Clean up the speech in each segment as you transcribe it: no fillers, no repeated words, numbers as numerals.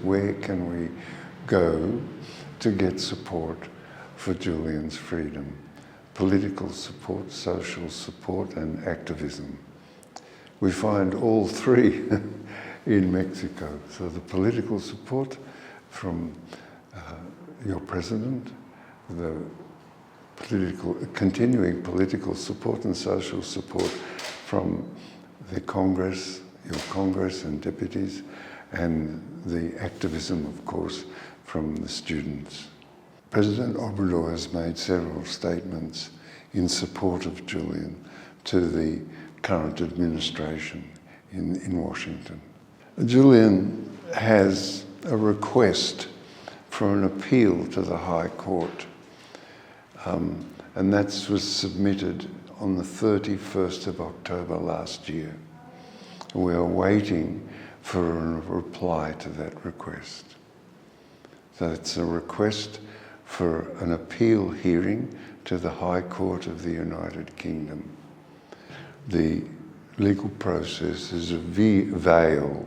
Where can we go to get support for Julian's freedom? Political support, social support, and activism. We find all three in Mexico. So the political support from your president, the continuing political support and social support from the Congress, your Congress and deputies, and the activism, of course, from the students. President Obrador has made several statements in support of Julian to the current administration in Washington. Julian has a request for an appeal to the High Court, and that was submitted on the 31st of October last year. We are waiting for a reply to that request. So it's a request for an appeal hearing to the High Court of the United Kingdom. The legal process is a veil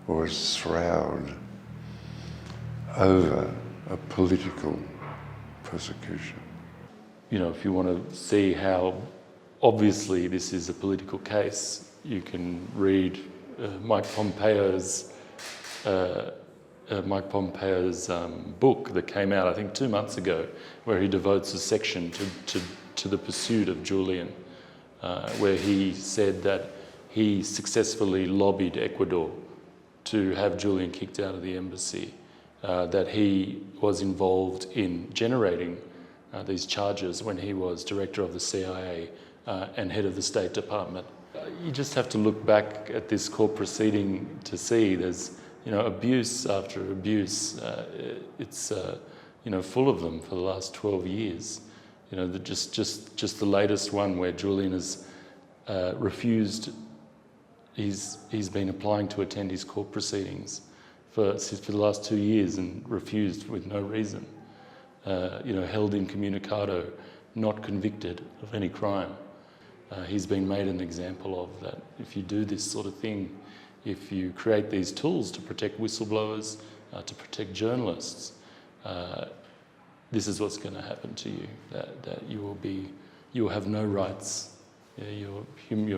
or a shroud over a political persecution. You know, if you want to see how obviously this is a political case, you can read Mike Pompeo's book that came out, I think, 2 months ago, where he devotes a section to the pursuit of Julian, where he said that he successfully lobbied Ecuador to have Julian kicked out of the embassy, that he was involved in generating these charges when he was director of the CIA and head of the State Department. You just have to look back at this court proceeding to see there's, you know, abuse after abuse. It's you know, full of them for the last 12 years. You know, just the latest one where Julian has refused. He's been applying to attend his court proceedings for the last 2 years and refused with no reason. You know, held incommunicado, not convicted of any crime. He's been made an example of that. If you do this sort of thing, if you create these tools to protect whistleblowers, to protect journalists, this is what's going to happen to you. That you will have no rights. Your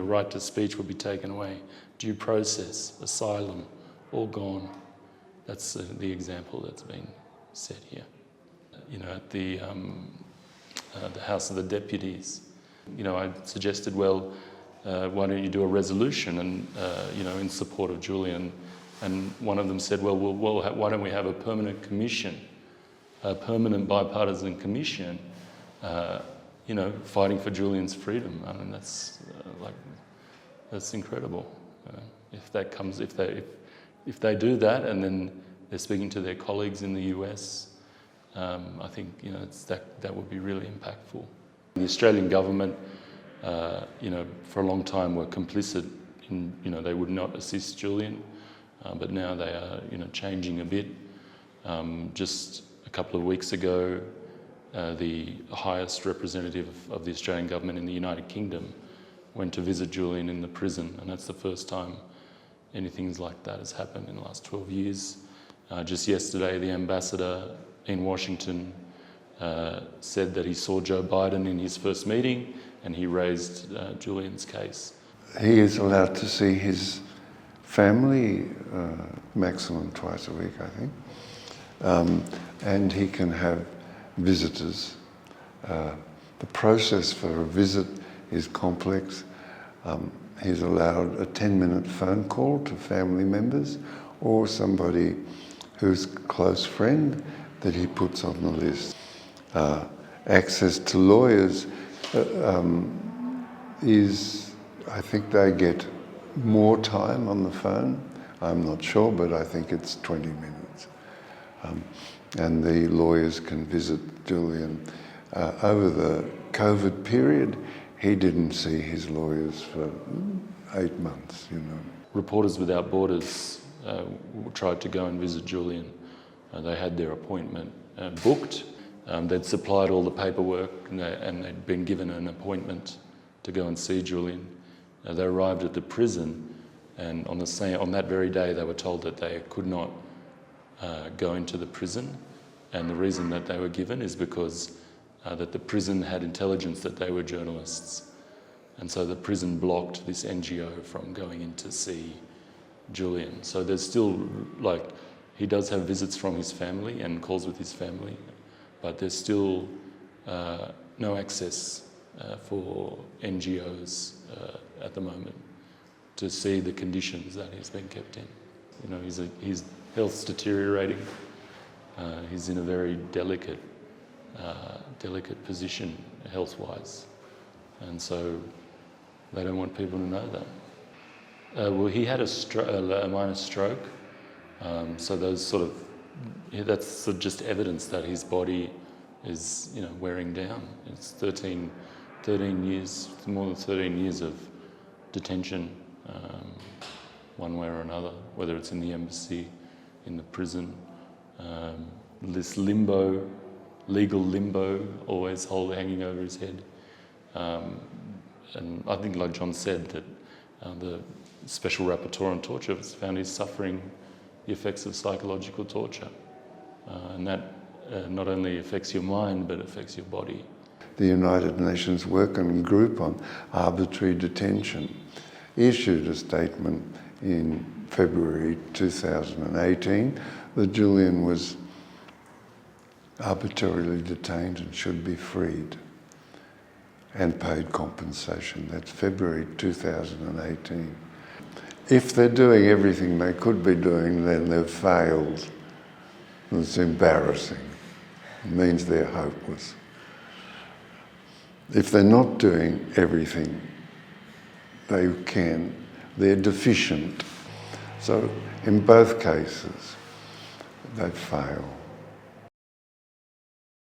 right to speech will be taken away. Due process, asylum, all gone. That's the example that's been set here. You know, at the House of the Deputies, you know, I suggested, well, why don't you do a resolution and you know, in support of Julian? And one of them said, well, why don't we have a permanent commission, a permanent bipartisan commission, you know, fighting for Julian's freedom? I mean, that's that's incredible. If they do that, and then they're speaking to their colleagues in the US, I think, you know, that would be really impactful. The Australian government, you know, for a long time were complicit in, you know, they would not assist Julian, but now they are, you know, changing a bit. Just a couple of weeks ago, the highest representative of the Australian government in the United Kingdom went to visit Julian in the prison, and that's the first time anything like that has happened in the last 12 years. Just yesterday, the ambassador in Washington said that he saw Joe Biden in his first meeting, and he raised Julian's case. He is allowed to see his family maximum twice a week, I think, and he can have visitors. The process for a visit is complex. He's allowed a 10-minute phone call to family members or somebody who's a close friend that he puts on the list. Access to lawyers is, I think they get more time on the phone. I'm not sure, but I think it's 20 minutes. And the lawyers can visit Julian. Over the COVID period, he didn't see his lawyers for 8 months, you know. Reporters Without Borders tried to go and visit Julian. They had their appointment booked. They'd supplied all the paperwork, and they'd been given an appointment to go and see Julian. They arrived at the prison, and on that very day they were told that they could not go into the prison, and the reason that they were given is because that the prison had intelligence that they were journalists, and so the prison blocked this NGO from going in to see Julian. So there's still, like, he does have visits from his family and calls with his family, but there's still no access for NGOs at the moment to see the conditions that he's been kept in. You know, his health's deteriorating. He's in a very delicate position health-wise, and so they don't want people to know that. Well, he had a minor stroke, so those sort of, that's sort of just evidence that his body is, you know, wearing down. It's 13 years, more than 13 years of detention, one way or another, whether it's in the embassy, in the prison, this limbo, legal limbo, always hanging over his head. And I think, like John said, that the Special Rapporteur on Torture has found he's suffering the effects of psychological torture. And that not only affects your mind, but affects your body. The United Nations Working Group on Arbitrary Detention issued a statement in February 2018 that Julian was arbitrarily detained and should be freed and paid compensation. That's February 2018. If they're doing everything they could be doing, then they've failed. It's embarrassing. It means they're hopeless. If they're not doing everything they can, they're deficient. So in both cases, they fail.